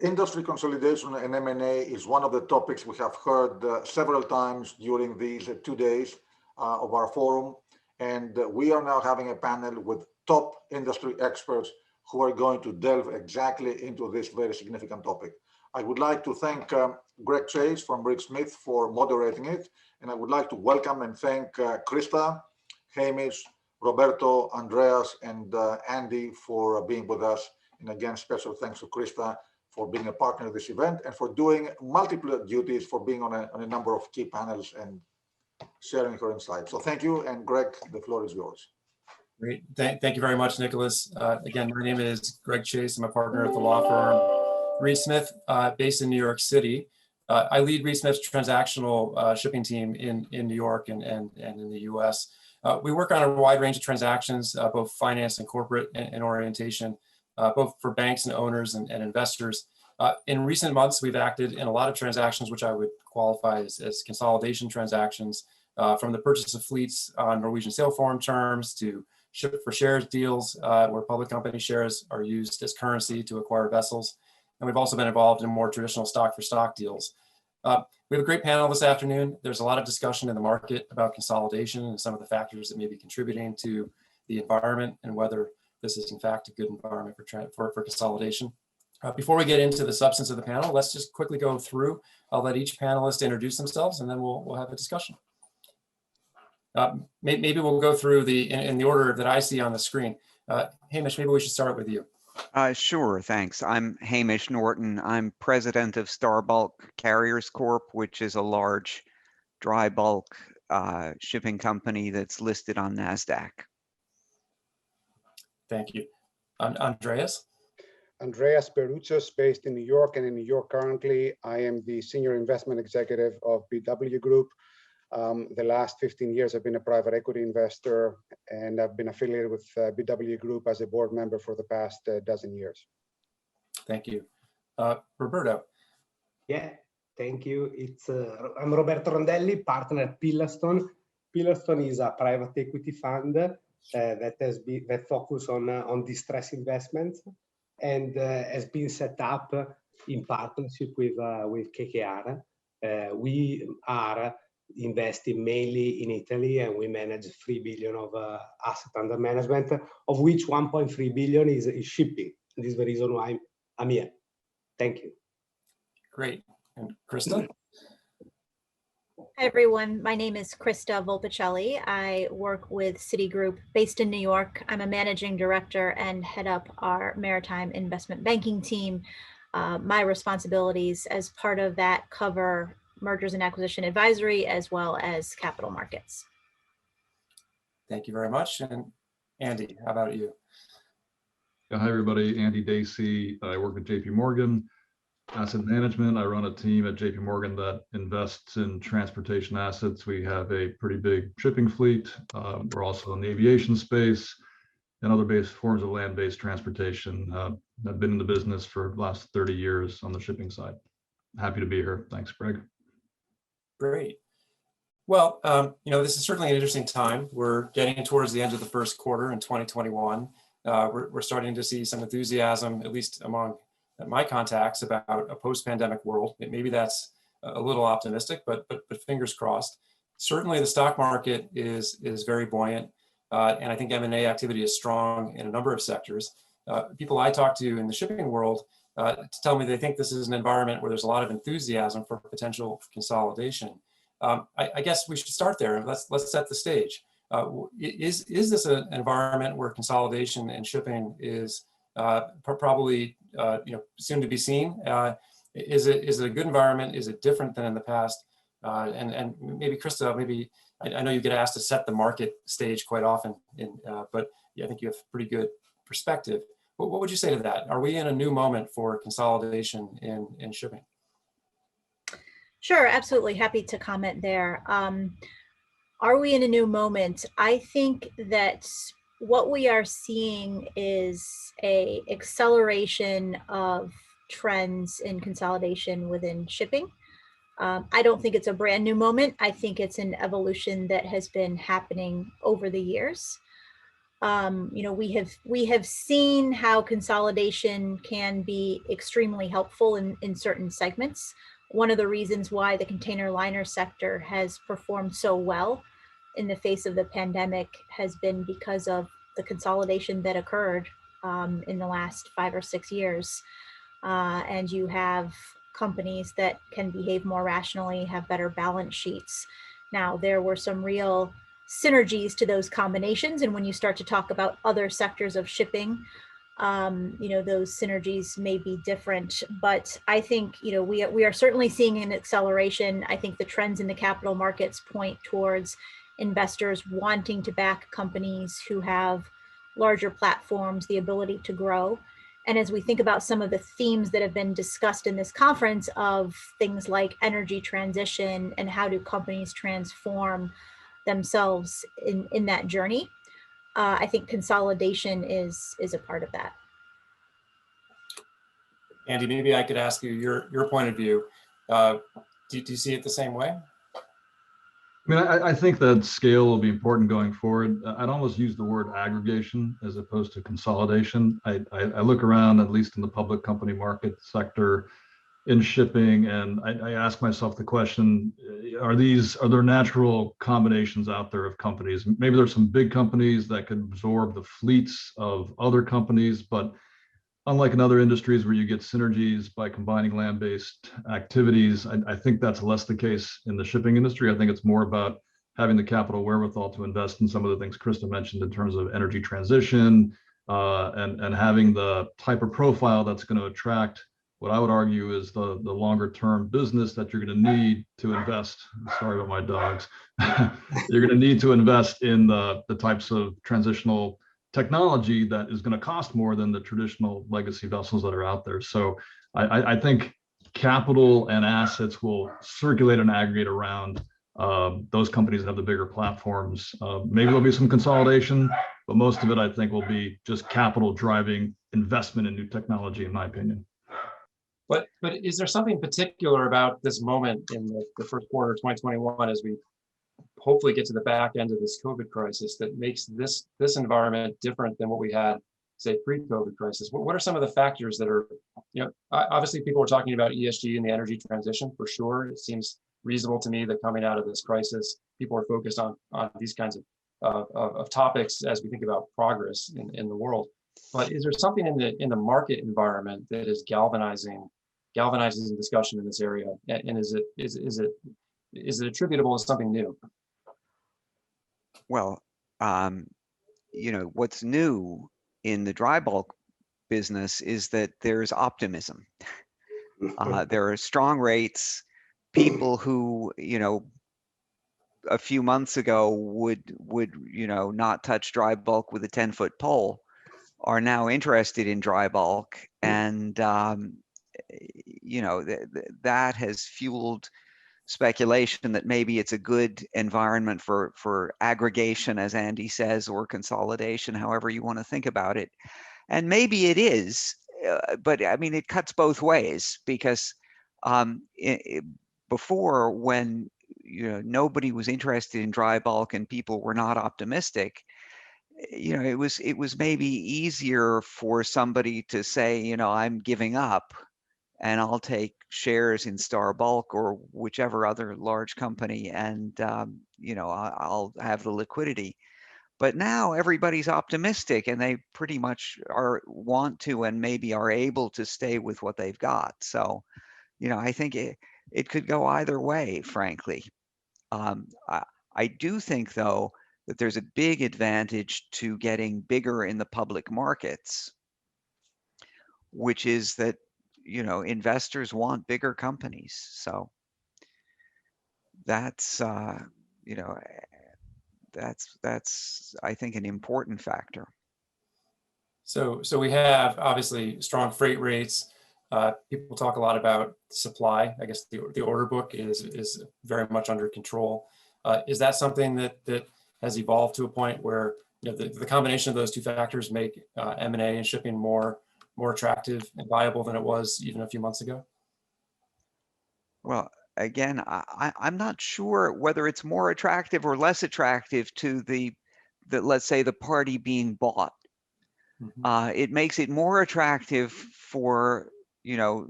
Industry consolidation and M&A is one of the topics we have heard several times during these 2 days of our forum. And we are now having a panel with top industry experts who are going to delve exactly into this very significant topic. I would like to thank Greg Chase from Rick Smith for moderating it. And I would like to welcome and thank Christa, Hamish, Roberto, Andreas, and Andy for being with us. And again, special thanks to Christa for being a partner of this event and for doing multiple duties, for being on a number of key panels and sharing her insights. So thank you. And Greg, the floor is yours. Great. Thank you very much, Nicholas. Again, my name is Greg Chase. I'm a partner at the law firm Reed Smith, based in New York City. I lead Reed Smith's transactional shipping team in New York and in the US. We work on a wide range of transactions, both finance and corporate in orientation, both for banks and owners and investors. In recent months, we've acted in a lot of transactions, which I would qualify as consolidation transactions, from the purchase of fleets on Norwegian sail forum terms to ship for shares deals, where public company shares are used as currency to acquire vessels. And we've also been involved in more traditional stock for stock deals. We have a great panel this afternoon. There's a lot of discussion in the market about consolidation and some of the factors that may be contributing to the environment and whether this is in fact a good environment for consolidation. Before we get into the substance of the panel, let's just quickly go through. I'll let each panelist introduce themselves and then we'll have a discussion. Maybe we'll go through in the order that I see on the screen. Hamish, maybe we should start with you. Sure, thanks. I'm Hamish Norton. I'm president of Starbulk Carriers Corp., which is a large dry bulk shipping company that's listed on NASDAQ. Thank you. Andreas? Andreas Beroutsos, based in New York and in New York currently. I am the senior investment executive of BW Group. The last 15 years, I've been a private equity investor, and I've been affiliated with BW Group as a board member for the past dozen years. Thank you. Roberto. Yeah, thank you. I'm Roberto Rondelli, partner at Pillarstone. Pillarstone is a private equity fund that focus on distressed investments and has been set up in partnership with KKR. We are investing mainly in Italy, and we manage 3 billion of asset under management, of which 1.3 billion is shipping. This is the reason why I'm here. Thank you. Great. And Christa? Hi, everyone. My name is Christa Volpicelli. I work with Citigroup based in New York. I'm a managing director and head up our maritime investment banking team. My responsibilities as part of that cover mergers and acquisition advisory as well as capital markets. Thank you very much. And Andy, how about you? Yeah, hi, everybody. Andy Dacy. I work at JP Morgan Asset Management. I run a team at JP Morgan that invests in transportation assets. We have a pretty big shipping fleet. We're also in the aviation space and other forms of land-based transportation. I've been in the business for the last 30 years on the shipping side. Happy to be here. Thanks, Greg. Great. Well, this is certainly an interesting time. We're getting towards the end of the first quarter in 2021. We're starting to see some enthusiasm, at least among my contacts, about a post-pandemic world. Maybe that's a little optimistic, but fingers crossed. Certainly, the stock market is very buoyant, and I think M&A activity is strong in a number of sectors. People I talk to in the shipping world tell me they think this is an environment where there's a lot of enthusiasm for potential consolidation. I guess we should start there. Let's set the stage. Is this an environment where consolidation and shipping is probably soon to be seen? Is it a good environment? Is it different than in the past? And maybe Christa, I know you get asked to set the market stage quite often, but yeah, I think you have pretty good perspective. What would you say to that? Are we in a new moment for consolidation in shipping? Sure, absolutely. Happy to comment there. Are we in a new moment? I think that what we are seeing is an acceleration of trends in consolidation within shipping. I don't think it's a brand new moment. I think it's an evolution that has been happening over the years. we have seen how consolidation can be extremely helpful in certain segments. One of the reasons why the container liner sector has performed so well in the face of the pandemic has been because of the consolidation that occurred in the last 5 or 6 years. And you have companies that can behave more rationally, have better balance sheets. Now, there were some real synergies to those combinations. And when you start to talk about other sectors of shipping, those synergies may be different, but I think, we are certainly seeing an acceleration. I think the trends in the capital markets point towards investors wanting to back companies who have larger platforms, the ability to grow. And as we think about some of the themes that have been discussed in this conference of things like energy transition and how do companies transform themselves in that journey, I think consolidation is a part of that. Andy, maybe I could ask you your point of view. Do you see it the same way? I mean, I think that scale will be important going forward. I'd almost use the word aggregation as opposed to consolidation. I look around, at least in the public company market sector, in shipping, and I ask myself the question: are there natural combinations out there of companies? Maybe there's some big companies that could absorb the fleets of other companies, but unlike in other industries where you get synergies by combining land-based activities, I think that's less the case in the shipping industry. I think it's more about having the capital wherewithal to invest in some of the things Christa mentioned in terms of energy transition, and having the type of profile that's going to attract what I would argue is the longer term business that you're going to need to invest. Sorry about my dogs. You're going to need to invest in the types of transitional technology that is going to cost more than the traditional legacy vessels that are out there. So I think capital and assets will circulate and aggregate around those companies that have the bigger platforms. Maybe there'll be some consolidation, but most of it I think will be just capital driving investment in new technology, in my opinion. But is there something particular about this moment in the first quarter of 2021 as we hopefully get to the back end of this COVID crisis that makes this environment different than what we had, say, pre-COVID crisis? What are some of the factors that are, obviously people are talking about ESG and the energy transition for sure. It seems reasonable to me that coming out of this crisis, people are focused on these kinds of topics as we think about progress in the world. But is there something in the market environment that is galvanizing discussion in this area? And is it attributable to something new? Well, what's new in the dry bulk business is that there's optimism. There are strong rates. People who, a few months ago would not touch dry bulk with a 10-foot pole are now interested in dry bulk, and that has fueled speculation that maybe it's a good environment for aggregation, as Andy says, or consolidation, however you want to think about it. And maybe it is, but I mean, it cuts both ways, because before, when nobody was interested in dry bulk and people were not optimistic, it was maybe easier for somebody to say, I'm giving up and I'll take shares in Star Bulk or whichever other large company, and I'll have the liquidity. But now everybody's optimistic and they pretty much want to and maybe are able to stay with what they've got. So, I think it could go either way, frankly. I do think, though, that there's a big advantage to getting bigger in the public markets, which is that investors want bigger companies. So that's that's I think an important factor. So we have obviously strong freight rates. People talk a lot about supply. I guess the order book is very much under control. Is that something that has evolved to a point where the combination of those two factors make M&A and shipping more attractive and viable than it was even a few months ago? Well, again, I'm not sure whether it's more attractive or less attractive to the let's say, the party being bought. It makes it more attractive for, you know,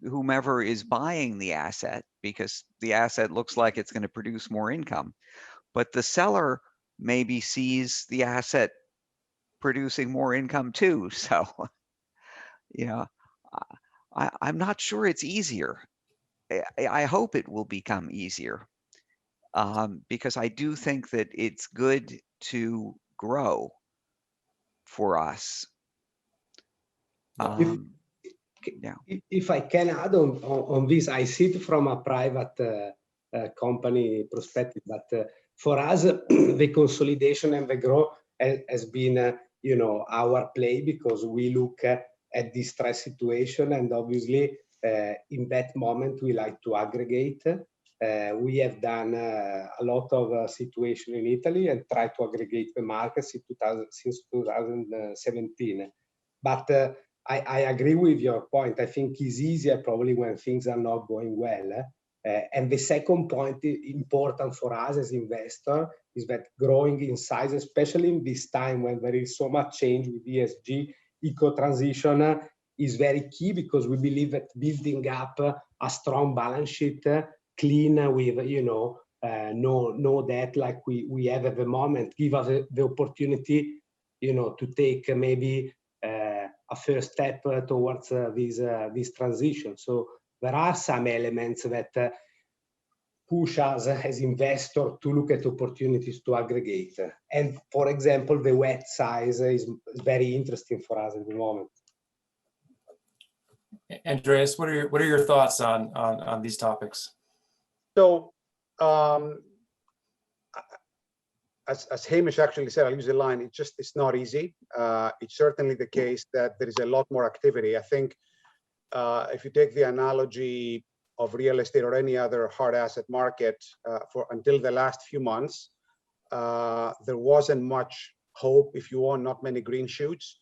whomever is buying the asset, because the asset looks like it's going to produce more income. But the seller maybe sees the asset producing more income too. So, you know, I'm not sure it's easier. I hope it will become easier, because I do think that it's good to grow for us. Yeah. If I can add on this, I see it from a private company perspective, but for us, the consolidation and the growth has been, you know, our play, because we look at distress situation, and obviously in that moment we like to aggregate. We have done a lot of situation in Italy and try to aggregate the markets since 2017. But I agree with your point. I think it's easier probably when things are not going well. And the second point important for us as investor is that growing in size, especially in this time when there is so much change with ESG, eco-transition is very key, because we believe that building up a strong balance sheet, clean with, you know, no debt like we have at the moment, give us the opportunity, you know, to take maybe a first step towards this transition. So there are some elements that push us as investors to look at opportunities to aggregate. And for example, the wet size is very interesting for us at the moment. Andreas, what are your thoughts on these topics? So, as Hamish actually said, I'll use the line, it's not easy. It's certainly the case that there is a lot more activity. I think if you take the analogy of real estate or any other hard asset market, until the last few months, there wasn't much hope, if you want, not many green shoots,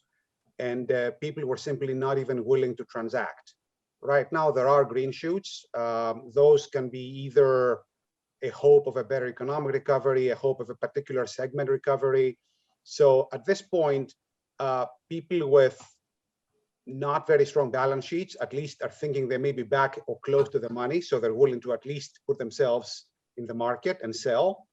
and people were simply not even willing to transact. Right now, there are green shoots. Those can be either a hope of a better economic recovery, a hope of a particular segment recovery. So at this point, people with not very strong balance sheets at least are thinking they may be back or close to the money, so they're willing to at least put themselves in the market and sell.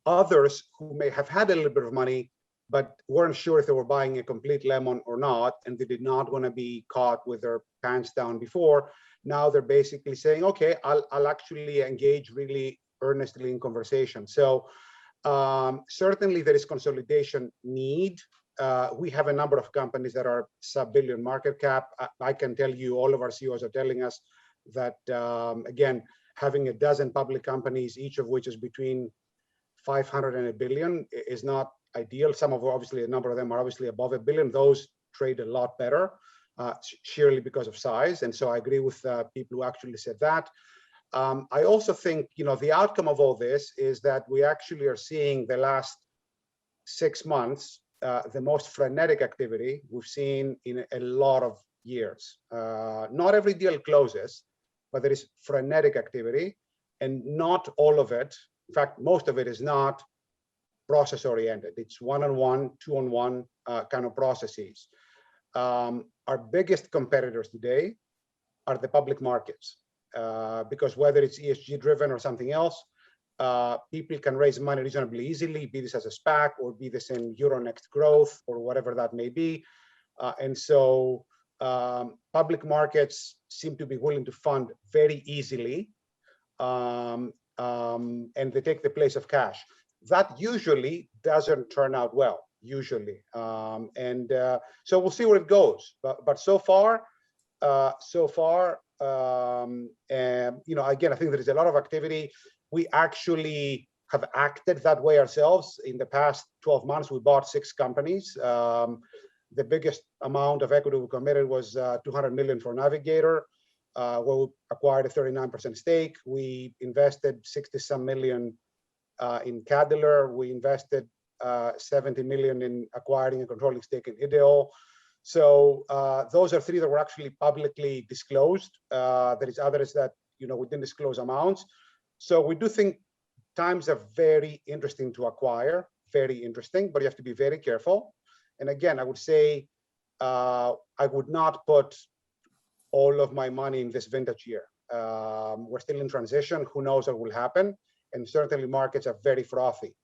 Others who may have had a little bit of money but weren't sure if they were buying a complete lemon or not, and they did not want to be caught with their pants down before, now they're basically saying, okay, I'll actually engage really earnestly in conversation. So certainly there is consolidation need. We have a number of companies that are sub-billion market cap. I can tell you, all of our CEOs are telling us that, again, having a dozen public companies, each of which is between 500 and $1 billion, is not ideal. Some of, obviously, a number of them are obviously above $1 billion. Those trade a lot better, sheerly because of size. And so I agree with people who actually said that. I also think, you know, the outcome of all this is that we actually are seeing the last 6 months the most frenetic activity we've seen in a lot of years. Not every deal closes, but there is frenetic activity, and not all of it, in fact, most of it is not process oriented. It's one-on-one, two-on-one kind of processes. Our biggest competitors today are the public markets, because whether it's ESG driven or something else, people can raise money reasonably easily, be this as a SPAC or be this in Euronext growth or whatever that may be. And so public markets seem to be willing to fund very easily, and they take the place of cash. That usually doesn't turn out well, usually. So we'll see where it goes. But so far, you know, again, I think there is a lot of activity. We actually have acted that way ourselves. In the past 12 months, we bought 6 companies. The biggest amount of equity we committed was $200 million for Navigator, where we acquired a 39% stake. We invested 60-some million in Cadler. We invested 70 million in acquiring a controlling stake in Ideal. So those are 3 that were actually publicly disclosed. There is others that, you know, we didn't disclose amounts. So we do think times are very interesting to acquire, very interesting, but you have to be very careful. And again, I would say I would not put all of my money in this vintage year. We're still in transition. Who knows what will happen? And certainly markets are very frothy.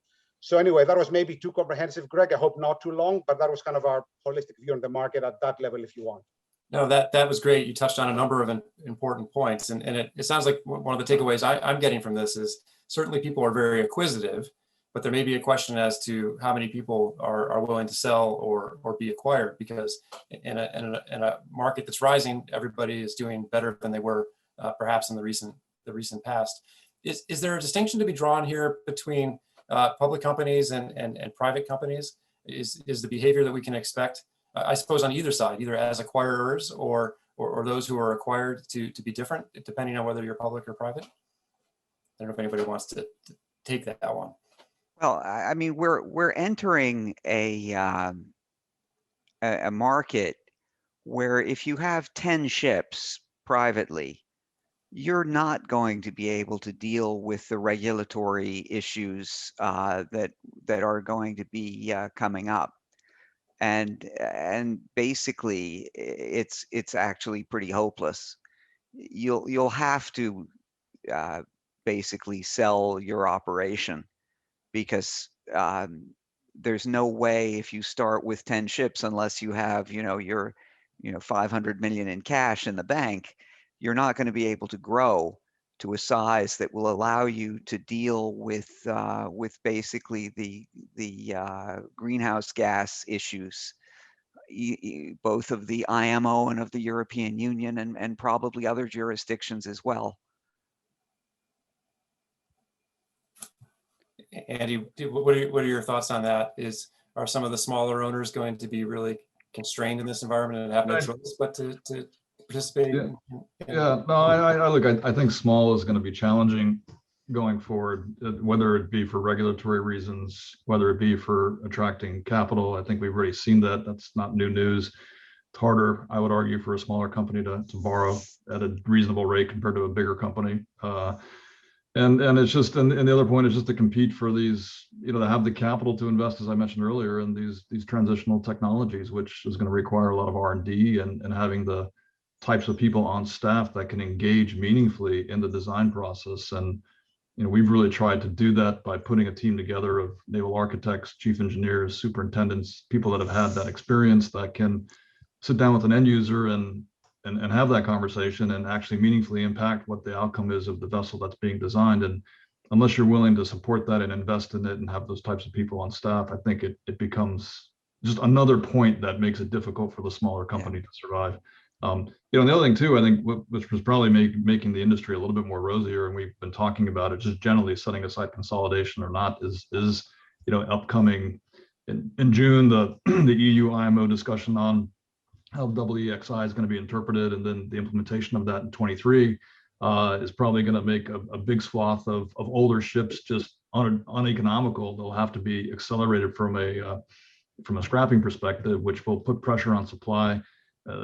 So anyway, that was maybe too comprehensive, Greg. I hope not too long, but that was kind of our holistic view on the market at that level, if you want. No, that was great. You touched on a number of important points. And it sounds like one of the takeaways I'm getting from this is certainly people are very acquisitive, but there may be a question as to how many people are willing to sell or be acquired, because in a market that's rising, everybody is doing better than they were perhaps in the recent past. Is there a distinction to be drawn here between public companies and private companies? Is the behavior that we can expect, I suppose, on either side, either as acquirers or those who are acquired, to be different depending on whether you're public or private? I don't know if anybody wants to take that one. Well, I mean, we're entering a market where if you have 10 ships privately, you're not going to be able to deal with the regulatory issues that are going to be coming up, and basically it's actually pretty hopeless. You'll have to basically sell your operation, because there's no way, if you start with 10 ships, unless you have your 500 million in cash in the bank, you're not going to be able to grow to a size that will allow you to deal with basically the greenhouse gas issues, both of the IMO and of the European Union, and probably other jurisdictions as well. Andy, what are your thoughts on that? Are some of the smaller owners going to be really constrained in this environment and have no choice but to participate? Yeah, no, I think small is going to be challenging going forward, whether it be for regulatory reasons, whether it be for attracting capital. I think we've already seen that. That's not new news. It's harder, I would argue, for a smaller company to borrow at a reasonable rate compared to a bigger company. And it's just, and the other point is just to compete for these, to have the capital to invest, as I mentioned earlier, in these transitional technologies, which is going to require a lot of R&D and having the types of people on staff that can engage meaningfully in the design process. And we've really tried to do that by putting a team together of naval architects, chief engineers, superintendents, people that have had that experience, that can sit down with an end user and have that conversation and actually meaningfully impact what the outcome is of the vessel that's being designed. And unless you're willing to support that and invest in it and have those types of people on staff, I think it becomes just another point that makes it difficult for the smaller company to survive. The other thing too, I think, which was probably making the industry a little bit more rosier, and we've been talking about it, just generally setting aside consolidation or not, is upcoming in June, the EU IMO discussion on how WEXI is going to be interpreted, and then the implementation of that in 23 is probably going to make a big swath of older ships just uneconomical. They'll have to be accelerated from a scrapping perspective, which will put pressure on supply.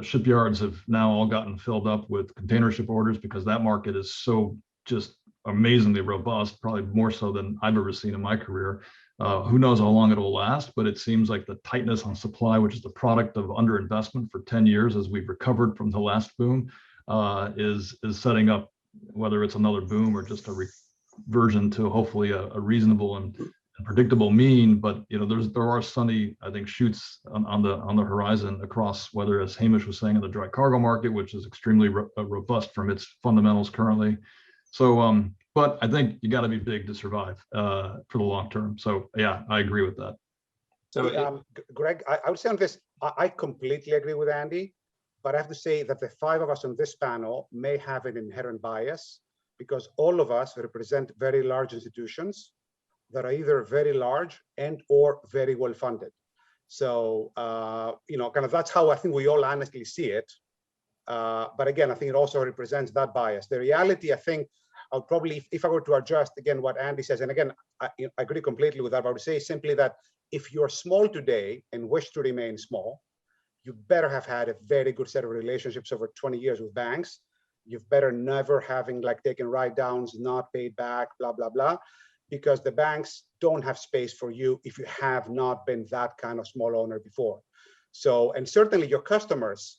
Shipyards have now all gotten filled up with container ship orders because that market is so just amazingly robust, probably more so than I've ever seen in my career. Who knows how long it will last, but it seems like the tightness on supply, which is the product of underinvestment for 10 years as we've recovered from the last boom, is setting up, whether it's another boom or just a reversion to hopefully a reasonable and predictable mean. But there are sunny, I think, shoots on the horizon across, whether, as Hamish was saying, in the dry cargo market, which is extremely robust from its fundamentals currently. So but I think you got to be big to survive for the long term. So yeah, I agree with that. So Greg, I would say on this, I completely agree with Andy, but I have to say that the five of us on this panel may have an inherent bias, because all of us represent very large institutions that are either very large and or very well funded. So kind of that's how I think we all honestly see it. But again, I think it also represents that bias. The reality, I think, I would probably, if I were to adjust again what Andy says, and again, I agree completely with that, but I would say simply that if you're small today and wish to remain small, you better have had a very good set of relationships over 20 years with banks. You've better never having taken write downs, not paid back, blah, blah, blah. because the banks don't have space for you if you have not been that kind of small owner before. So, and certainly your customers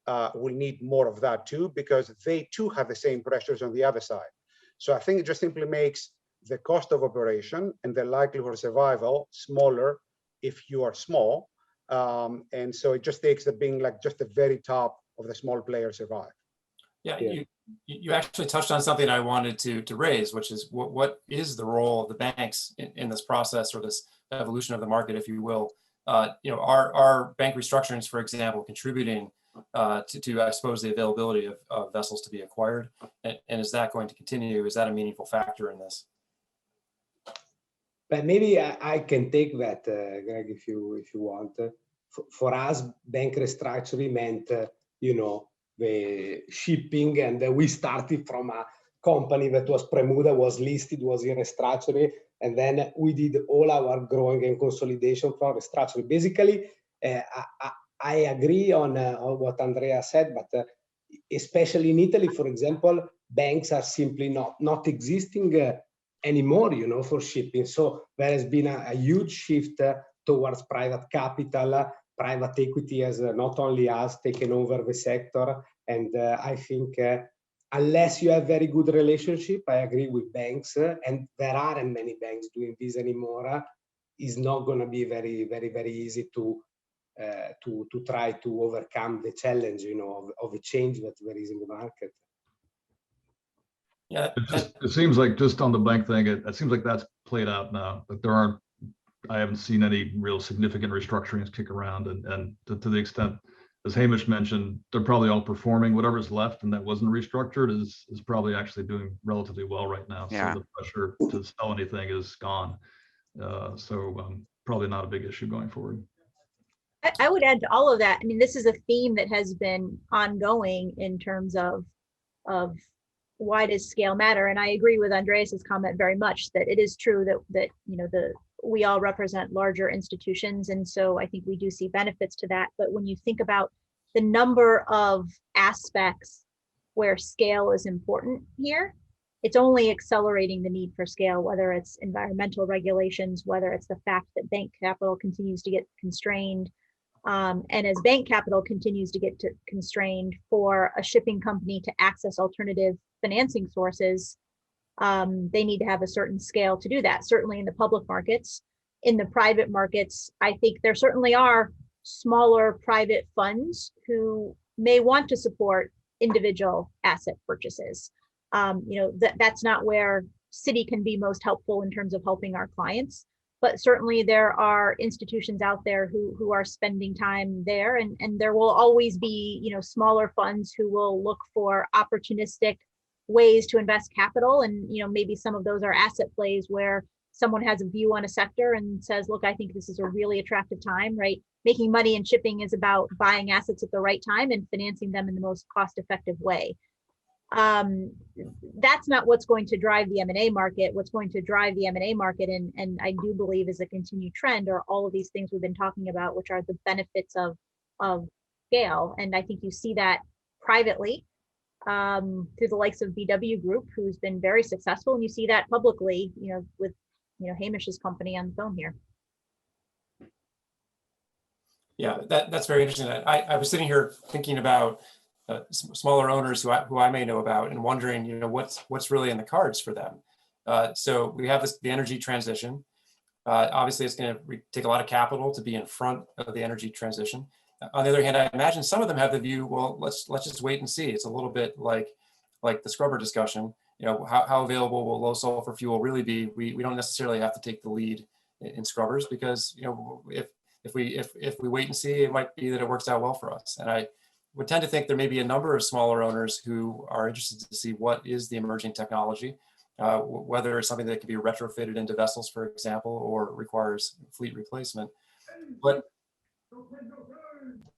will need more of that too, because they too have the same pressures on the other side. So I think it just simply makes the cost of operation and the likelihood of survival smaller if you are small. And so it just takes the being like just the very top of the small players survive. Yeah, you actually touched on something I wanted to raise, which is what is the role of the banks in this process, or this evolution of the market, if you will. Are bank restructurings, for example, contributing to I suppose, the availability of vessels to be acquired? And is that going to continue? Is that a meaningful factor in this? But maybe I can take that, Greg, if you want. For us, bank restructuring meant, the shipping, and we started from a company that was Bermuda, was listed, was in restructuring, and then we did all our growing and consolidation from restructuring. Basically, I agree on what Andrea said, but especially in Italy, for example, banks are simply not existing anymore, for shipping. So there has been a huge shift towards private capital. Private equity has not only us taken over the sector, and I think unless you have very good relationship, I agree with banks, and there aren't many banks doing this anymore. It's not going to be very, very, very easy to try to overcome the challenge, of a change that there is in the market. Yeah, it seems like just on the bank thing, it seems like that's played out now. That I haven't seen any real significant restructurings kick around, and to the extent, as Hamish mentioned, they're probably all performing. Whatever's left and that wasn't restructured is probably actually doing relatively well right now. Yeah. So the pressure to sell anything is gone. Probably not a big issue going forward. I would add to all of that. I mean, this is a theme that has been ongoing in terms of why does scale matter? And I agree with Andreas's comment very much that it is true that we all represent larger institutions, and so I think we do see benefits to that. But when you think about the number of aspects where scale is important here, it's only accelerating the need for scale, whether it's environmental regulations, whether it's the fact that bank capital continues to get constrained. And as bank capital continues to get constrained, for a shipping company to access alternative financing sources, they need to have a certain scale to do that. Certainly in the public markets. In the private markets, I think there certainly are smaller private funds who may want to support individual asset purchases. That's not where Citi can be most helpful in terms of helping our clients. But certainly there are institutions out there who are spending time there, and there will always be, smaller funds who will look for opportunistic ways to invest capital. And, maybe some of those are asset plays where someone has a view on a sector and says, look, I think this is a really attractive time, right? Making money in shipping is about buying assets at the right time and financing them in the most cost-effective way. That's not what's going to drive the M&A market. What's going to drive the M&A market, and I do believe is a continued trend, are all of these things we've been talking about, which are the benefits of scale. And I think you see that privately through the likes of BW Group, who's been very successful, and you see that publicly, with Hamish's company on the phone here. Yeah, that's very interesting. I was sitting here thinking about smaller owners who I may know about, and wondering, what's really in the cards for them. So we have the energy transition. Obviously, it's going to take a lot of capital to be in front of the energy transition. On the other hand, I imagine some of them have the view, well, let's just wait and see. It's a little bit like the scrubber discussion. How available will low sulfur fuel really be? We don't necessarily have to take the lead in scrubbers, because if we wait and see, it might be that it works out well for us. And I would tend to think there may be a number of smaller owners who are interested to see what is the emerging technology, whether it's something that can be retrofitted into vessels, for example, or requires fleet replacement.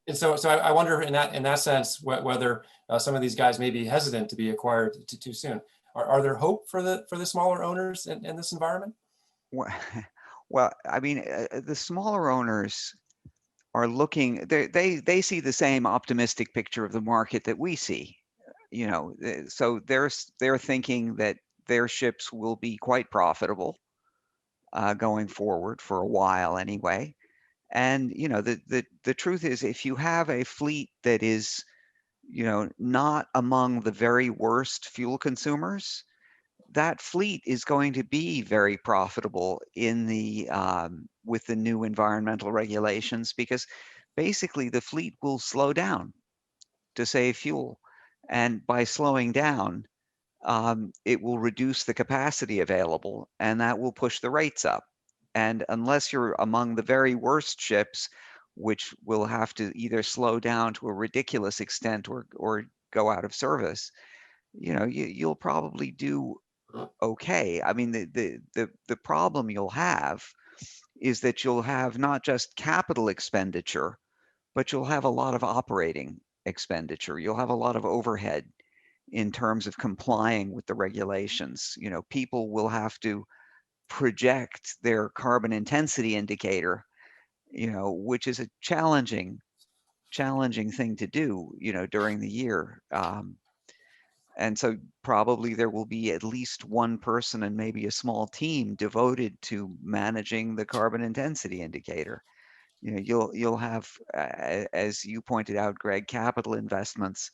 And so I wonder in that sense whether some of these guys may be hesitant to be acquired too soon. Are there hope for the smaller owners in this environment? Well, I mean, the smaller owners are looking. They see the same optimistic picture of the market that we see. So they're thinking that their ships will be quite profitable, going forward for a while anyway. And the truth is, if you have a fleet that is not among the very worst fuel consumers, that fleet is going to be very profitable in the with the new environmental regulations, because basically the fleet will slow down to save fuel, and by slowing down, it will reduce the capacity available, and that will push the rates up. And unless you're among the very worst ships, which will have to either slow down to a ridiculous extent or go out of service, you'll probably do okay. I mean, the problem you'll have is that you'll have not just capital expenditure, but you'll have a lot of operating expenditure. You'll have a lot of overhead in terms of complying with the regulations. People will have to project their carbon intensity indicator, which is a challenging thing to do, during the year. And so probably there will be at least one person and maybe a small team devoted to managing the carbon intensity indicator. You'll have, as you pointed out, Greg, capital investments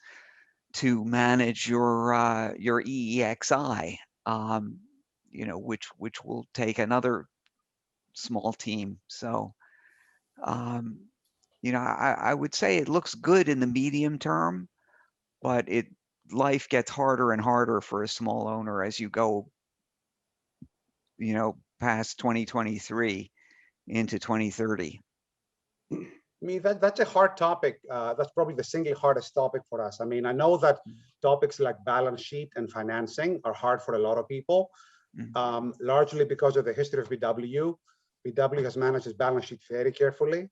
to manage your EEXI, which will take another small team. So, I would say it looks good in the medium term, but life gets harder and harder for a small owner as you go, past 2023 into 2030. I mean, that's a hard topic. That's probably the single hardest topic for us. I mean, I know that topics like balance sheet and financing are hard for a lot of people, largely because of the history of BW. BW has managed its balance sheet very carefully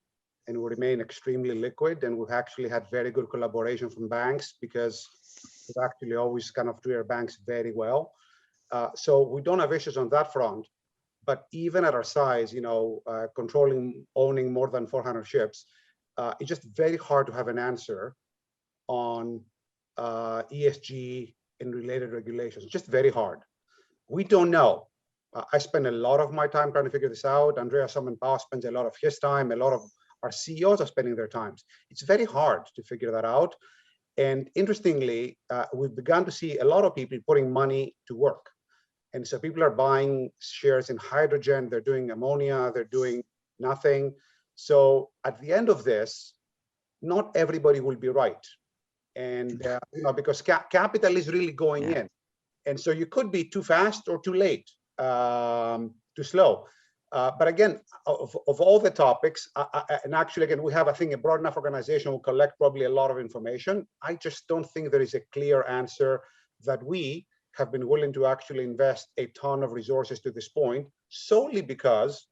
and will remain extremely liquid. And we've actually had very good collaboration from banks, because we've actually always kind of treated our banks very well. So we don't have issues on that front. But even at our size, owning more than 400 ships, it's just very hard to have an answer on ESG and related regulations. Just very hard. We don't know. I spend a lot of my time trying to figure this out. Andreas spends a lot of his time. A lot of our CEOs are spending their times. It's very hard to figure that out. And interestingly, we've begun to see a lot of people putting money to work. And so people are buying shares in hydrogen, they're doing ammonia, they're doing nothing. So at the end of this, not everybody will be right. And because capital is really going in. And so you could be too fast or too late, too slow. But again, of all the topics, and actually, again, we have, I think, a broad enough organization will collect probably a lot of information. I just don't think there is a clear answer that we have been willing to actually invest a ton of resources to this point, solely because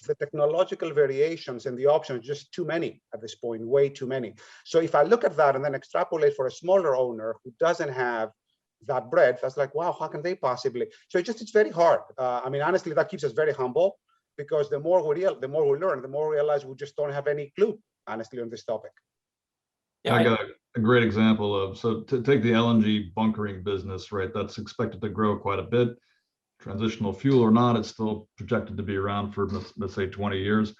the technological variations and the options are just too many at this point, way too many. So if I look at that and then extrapolate for a smaller owner who doesn't have that breadth, that's like, wow, how can they possibly? So it's very hard. I mean, honestly, that keeps us very humble, because the more we learn, the more we realize we just don't have any clue, honestly, on this topic. Yeah, I got a great example of, so to take the LNG bunkering business, right, that's expected to grow quite a bit. Transitional fuel or not, it's still projected to be around for, let's say, 20 years.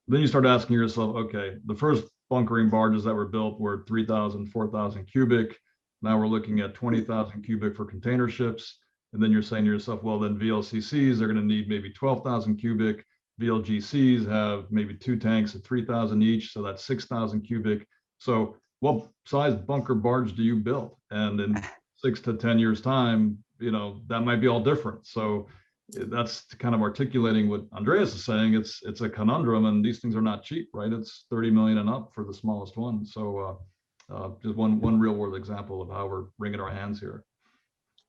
Then you start asking yourself, okay, the first bunkering barges that were built were 3,000, 4,000 cubic. Now we're looking at 20,000 cubic for container ships. And then you're saying to yourself, well, then VLCCs are going to need maybe 12,000 cubic. VLGCs have maybe 2 tanks at 3,000 each. So that's 6,000 cubic. So what size bunker barge do you build? And in 6 to 10 years time, that might be all different. So that's kind of articulating what Andreas is saying. It's a conundrum, and these things are not cheap, right? It's 30 million and up for the smallest one. So just one real world example of how we're wringing our hands here.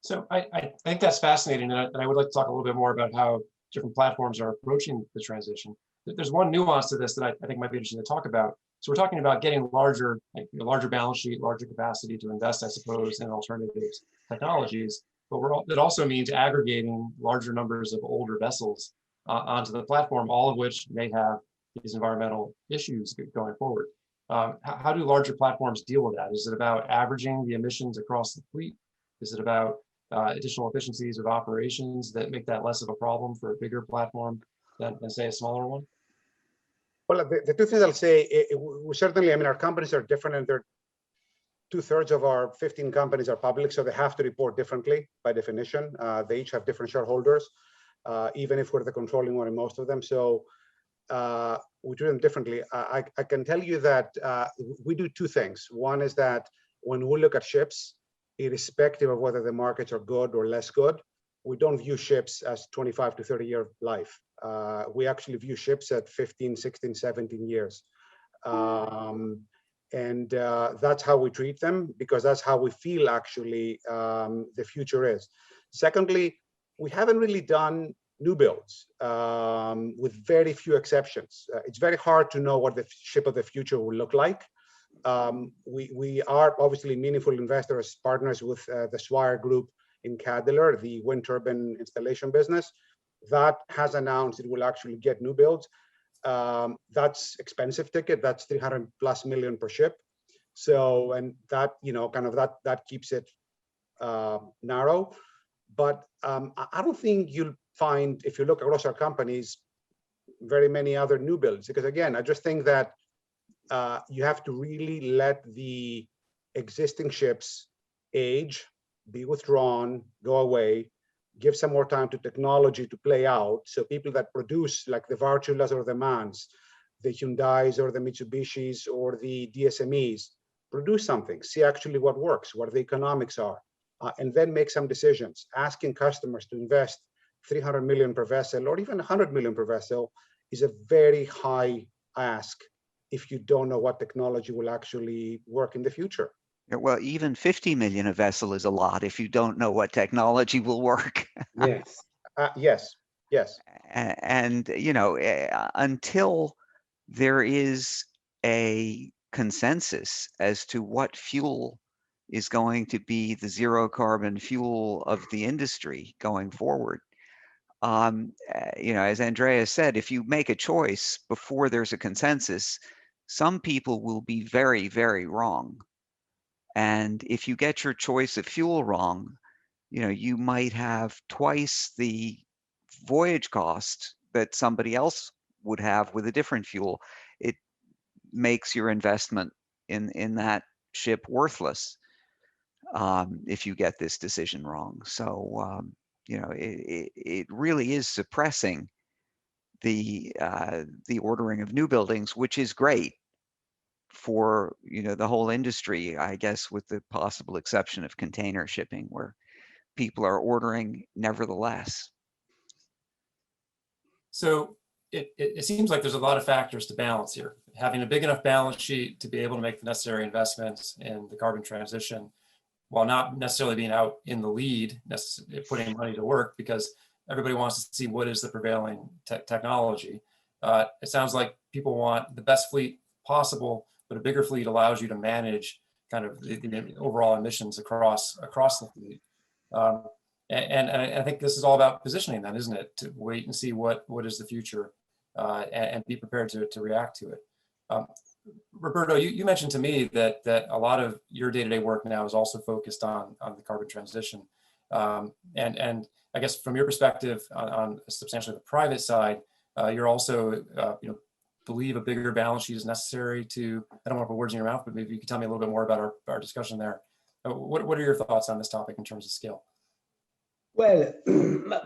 So I think that's fascinating, and I would like to talk a little bit more about how different platforms are approaching the transition. There's one nuance to this that I think might be interesting to talk about. So we're talking about getting larger, like a larger balance sheet, larger capacity to invest, I suppose, in alternative technologies. But that also means aggregating larger numbers of older vessels onto the platform, all of which may have these environmental issues going forward. How do larger platforms deal with that? Is it about averaging the emissions across the fleet? Is it about additional efficiencies of operations that make that less of a problem for a bigger platform? than say a smaller one? Well, the two things I'll say, we certainly, I mean, our companies are different, and they're 2/3 of our 15 companies are public, so they have to report differently by definition. They each have different shareholders, even if we're the controlling one in most of them. So we do them differently. I can tell you that we do two things. One is that when we look at ships, irrespective of whether the markets are good or less good, we don't view ships as 25 to 30-year life. We actually view ships at 15, 16, 17 years. And that's how we treat them, because that's how we feel actually the future is. Secondly, we haven't really done new builds, with very few exceptions. It's very hard to know what the ship of the future will look like. We are obviously meaningful investors, partners with the Swire Group in Cadeler, the wind turbine installation business. That has announced it will actually get new builds. That's expensive ticket. That's $300+ million per ship. So, and that, you know, kind of that keeps it narrow. But I don't think you'll find, if you look across our companies, very many other new builds, because again, I just think that you have to really let the existing ships age, be withdrawn, go away, give some more time to technology to play out. So people that produce, like the Varchulas or the MANs, the Hyundais or the Mitsubishis or the DSMEs, produce something, see actually what works, what the economics are, and then make some decisions. Asking customers to invest $300 million per vessel or even $100 million per vessel is a very high ask if you don't know what technology will actually work in the future. Yeah, well, even 50 million a vessel is a lot if you don't know what technology will work. Yes. Yes. And, you know, until there is a consensus as to what fuel is going to be the zero carbon fuel of the industry going forward, you know, as Andreas said, if you make a choice before there's a consensus, some people will be very, very wrong. And if you get your choice of fuel wrong, you know, you might have twice the voyage cost that somebody else would have with a different fuel. It makes your investment in that ship worthless if you get this decision wrong. So, you know, it really is suppressing the ordering of new buildings, which is great for, you know, the whole industry, I guess, with the possible exception of container shipping, where people are ordering nevertheless. So it seems like there's a lot of factors to balance here. Having a big enough balance sheet to be able to make the necessary investments in the carbon transition, while not necessarily being out in the lead, putting money to work, because everybody wants to see what is the prevailing technology. It sounds like people want the best fleet possible, but a bigger fleet allows you to manage kind of the overall emissions across the fleet. And I think this is all about positioning then, isn't it? To wait and see what is the future and be prepared to react to it. Roberto, you mentioned to me that a lot of your day-to-day work now is also focused on the carbon transition. And I guess from your perspective on substantially the private side, you're also, you know, believe a bigger balance sheet is necessary to, I don't want to put words in your mouth, but maybe you could tell me a little bit more about our discussion there. What are your thoughts on this topic in terms of scale? Well,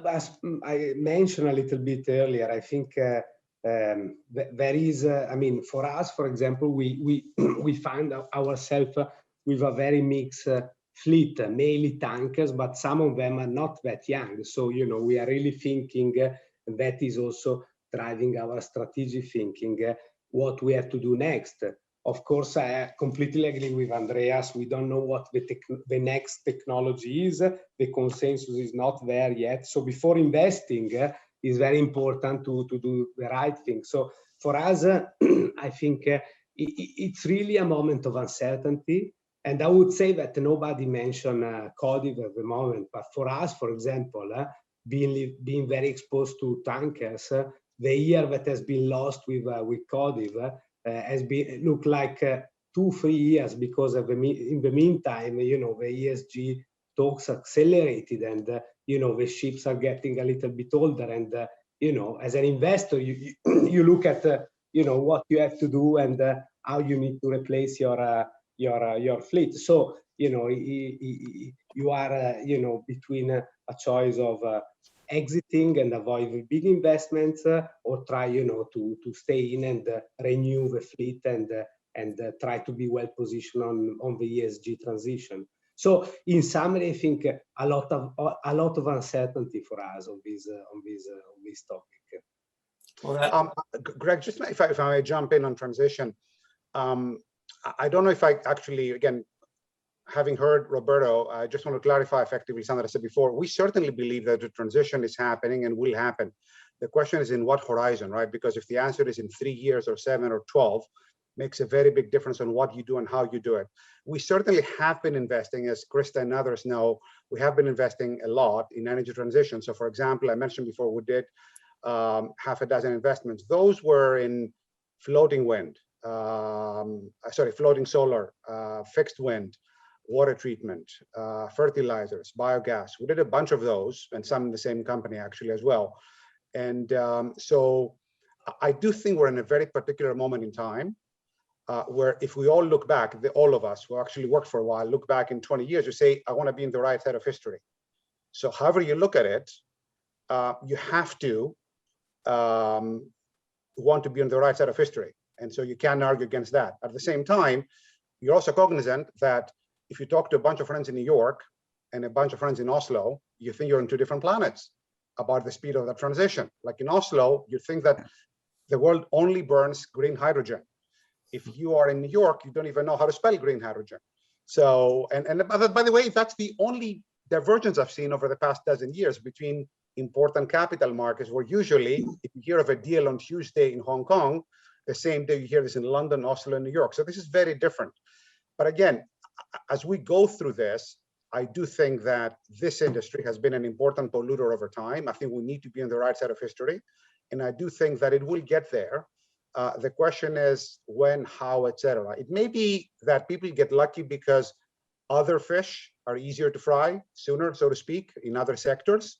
as I mentioned a little bit earlier, I think there is, I mean, for us, for example, we find ourselves with a very mixed fleet, mainly tankers, but some of them are not that young. So, you know, we are really thinking, that is also driving our strategic thinking, what we have to do next. Of course, I completely agree with Andreas. We don't know what the next technology is. The consensus is not there yet. So before investing, it's very important to do the right thing. So for us, I think it's really a moment of uncertainty. And I would say that nobody mentioned Codiv at the moment. But for us, for example, being very exposed to tankers, the year that has been lost with Codiv has been look like 2-3 years, because of in the meantime, you know, the ESG talks accelerated, and you know, the ships are getting a little bit older, and as an investor, you look at what you have to do and how you need to replace your fleet. So you are between a choice of exiting and avoid big investments, or try to stay in and renew the fleet and try to be well positioned on the ESG transition. So in summary, I think a lot of uncertainty for us on this topic. Well, Greg, just if I may jump in on transition, I don't know if I actually, again, having heard Roberto, I just want to clarify effectively something I said before. We certainly believe that the transition is happening and will happen. The question is in what horizon, right? Because if the answer is in 3 years or 7 or 12, makes a very big difference on what you do and how you do it. We certainly have been investing, as Christa and others know, we have been investing a lot in energy transition. So for example, I mentioned before, we did half a dozen investments. Those were in floating wind, floating solar, fixed wind, water treatment, fertilizers, biogas. We did a bunch of those, and some in the same company actually as well. And so I do think we're in a very particular moment in time where if we all look back, all of us who actually worked for a while, look back in 20 years, you say, I want to be in the right side of history. So however you look at it, you have to want to be on the right side of history. And so you can't argue against that. At the same time, you're also cognizant that if you talk to a bunch of friends in New York and a bunch of friends in Oslo, you think you're on 2 different planets about the speed of the transition. Like in Oslo, you think that the world only burns green hydrogen. If you are in New York, you don't even know how to spell green hydrogen. So, and by the way, that's the only divergence I've seen over the past dozen years between important capital markets, where usually if you hear of a deal on Tuesday in Hong Kong, the same day you hear this in London, Oslo, and New York. So this is very different. But again, as we go through this, I do think that this industry has been an important polluter over time. I think we need to be on the right side of history. And I do think that it will get there. The question is when, how, etc. It may be that people get lucky because other fish are easier to fry sooner, so to speak, in other sectors.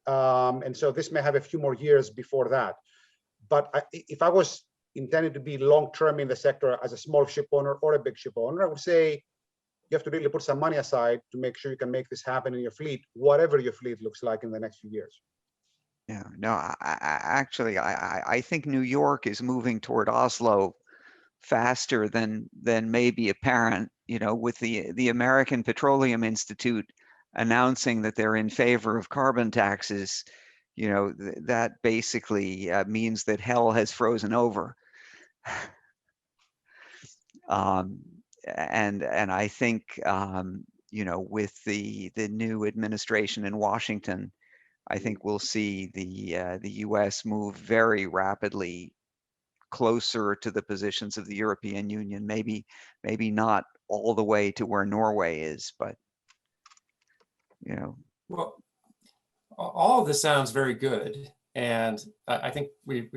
And so this may have a few more years before that. But if I was intended to be long-term in the sector as a small ship owner or a big ship owner, I would say you have to really put some money aside to make sure you can make this happen in your fleet, whatever your fleet looks like in the next few years. Yeah, no, I think New York is moving toward Oslo faster than may be apparent, with the American Petroleum Institute announcing that they're in favor of carbon taxes. That basically means that hell has frozen over. And I think with the new administration in Washington, I think we'll see the U.S. move very rapidly closer to the positions of the European Union. Maybe not all the way to where Norway is, but Well, all of this sounds very good, and I think we've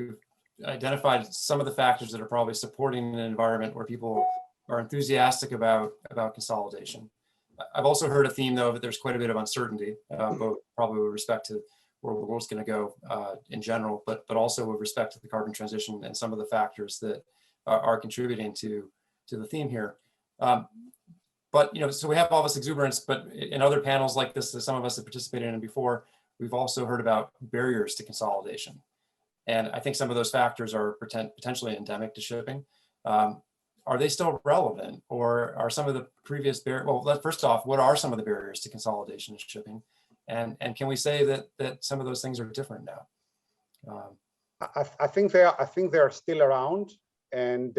identified some of the factors that are probably supporting an environment where people are enthusiastic about consolidation. I've also heard a theme, though, that there's quite a bit of uncertainty, both probably with respect to where the world's going to go in general, but also with respect to the carbon transition and some of the factors that are contributing to the theme here. But so we have all this exuberance, but in other panels like this that some of us have participated in before, we've also heard about barriers to consolidation. And I think some of those factors are potentially endemic to shipping. Are they still relevant, or are some of the previous barriers? Well, first off, what are some of the barriers to consolidation in shipping? And can we say that some of those things are different now? I think they are still around, and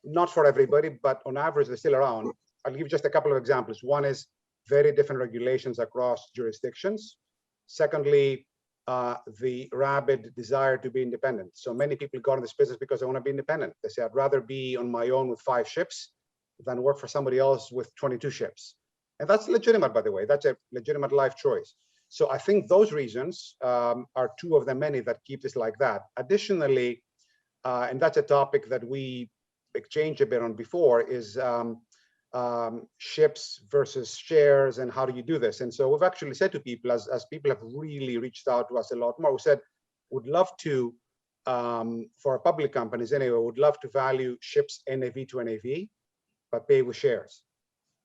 not for everybody, but on average they're still around. I'll give just a couple of examples. One is very different regulations across jurisdictions. Secondly, the rabid desire to be independent. So many people got in this business because they want to be independent. They say, I'd rather be on my own with 5 ships than work for somebody else with 22 ships. And that's legitimate, by the way. That's a legitimate life choice. So I think those reasons are 2 of the many that keep this like that. Additionally, and that's a topic that we exchanged a bit on before, is ships versus shares, and how do you do this? And so we've actually said to people, as people have really reached out to us a lot more, we said, would love to, for public companies anyway, would love to value ships NAV to NAV, but pay with shares.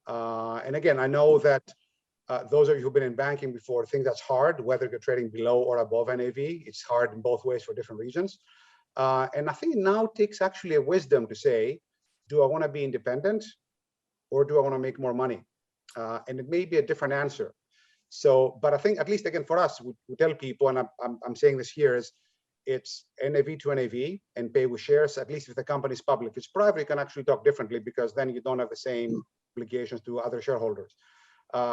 And again, I know that those of you who've been in banking before think that's hard, whether you're trading below or above NAV. It's hard in both ways for different reasons. And I think it now takes actually a wisdom to say, do I want to be independent or do I want to make more money? And it may be a different answer. So, but I think at least again for us, we tell people, and I'm saying this here, is it's NAV to NAV and pay with shares, at least if the company is public. If it's private, you can actually talk differently because then you don't have the same obligations to other shareholders.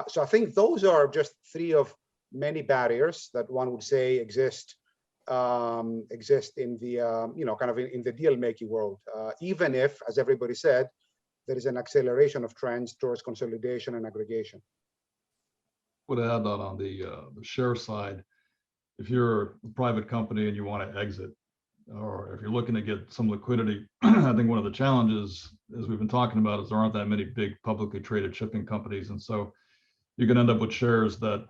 So I think those are just three of many barriers that one would say exist in the kind of in the deal making world. Even if, as everybody said, there is an acceleration of trends towards consolidation and aggregation. Would add that on the share side, if you're a private company and you want to exit, or if you're looking to get some liquidity, I think one of the challenges, as we've been talking about, is there aren't that many big publicly traded shipping companies, and so you can end up with shares that,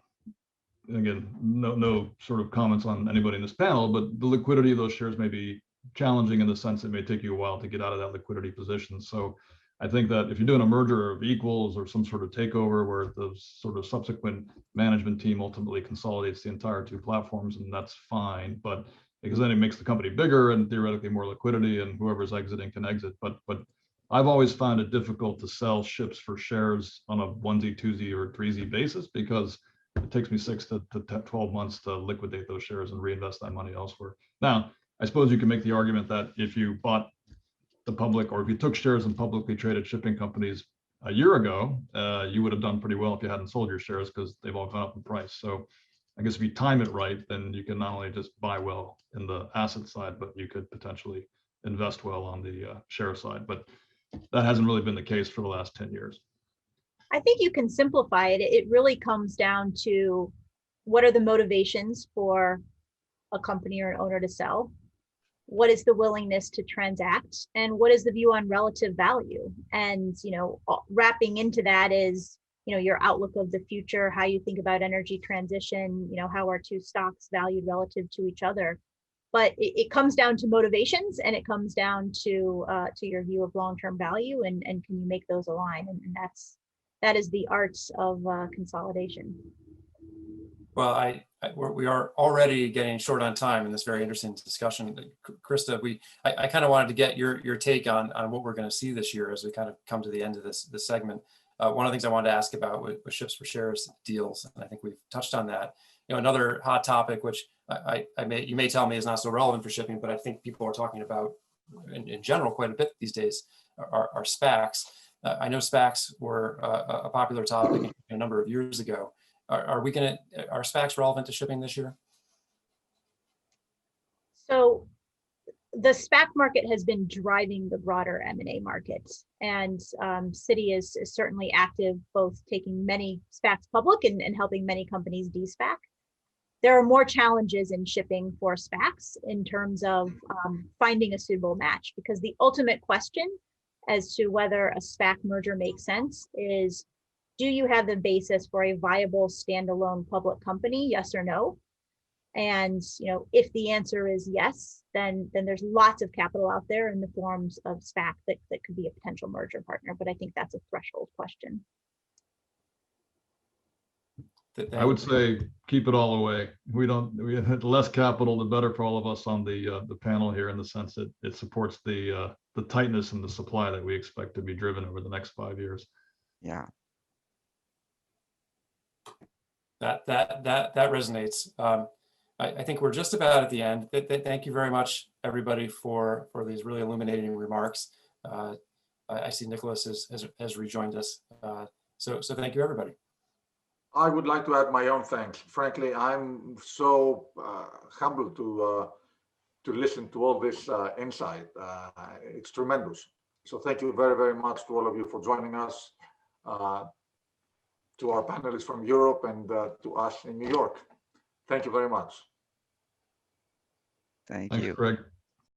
again, no sort of comments on anybody in this panel, but the liquidity of those shares may be challenging in the sense it may take you a while to get out of that liquidity position. So I think that if you're doing a merger of equals or some sort of takeover where the sort of subsequent management team ultimately consolidates the entire two platforms, and that's fine, but because then it makes the company bigger and theoretically more liquidity, and whoever's exiting can exit. But I've always found it difficult to sell ships for shares on a 1Z, 2Z, or 3Z basis because it takes me 6 to 12 months to liquidate those shares and reinvest that money elsewhere. Now, I suppose you can make the argument that if you bought the public, or if you took shares in publicly traded shipping companies a year ago, you would have done pretty well if you hadn't sold your shares because they've all gone up in price. So I guess if you time it right, then you can not only just buy well in the asset side, but you could potentially invest well on the share side. But that hasn't really been the case for the last 10 years. I think you can simplify it. It really comes down to what are the motivations for a company or an owner to sell? What is the willingness to transact? And what is the view on relative value? And, wrapping into that is, your outlook of the future, how you think about energy transition, how are two stocks valued relative to each other. But it comes down to motivations, and it comes down to your view of long-term value, and can you make those align? And that is the arts of consolidation. Well, we are already getting short on time in this very interesting discussion. Christa, I kind of wanted to get your take on what we're going to see this year as we kind of come to the end of this segment. One of the things I wanted to ask about with ships for shares deals, and I think we've touched on that. Another hot topic, which you may tell me is not so relevant for shipping, but I think people are talking about in general quite a bit these days, are SPACs. I know SPACs were a popular topic a number of years ago. Are SPACs relevant to shipping this year? So the SPAC market has been driving the broader M&A market, and Citi is certainly active, both taking many SPACs public and helping many companies de-SPAC. There are more challenges in shipping for SPACs in terms of finding a suitable match, because the ultimate question as to whether a SPAC merger makes sense is, do you have the basis for a viable standalone public company, yes or no? And if the answer is yes, then there's lots of capital out there in the forms of SPAC that could be a potential merger partner. But I think that's a threshold question. I would say keep it all away. We have less capital, the better for all of us on the panel here, in the sense that it supports the tightness in the supply that we expect to be driven over the next 5 years. Yeah. That resonates. I think we're just about at the end. Thank you very much, everybody, for these really illuminating remarks. I see Nicholas has rejoined us. So thank you, everybody. I would like to add my own thanks. Frankly, I'm so humbled to listen to all this insight. It's tremendous. So thank you very, very much to all of you for joining us. To our panelists from Europe, and to us in New York. Thank you very much. Thank Thanks, you. Greg.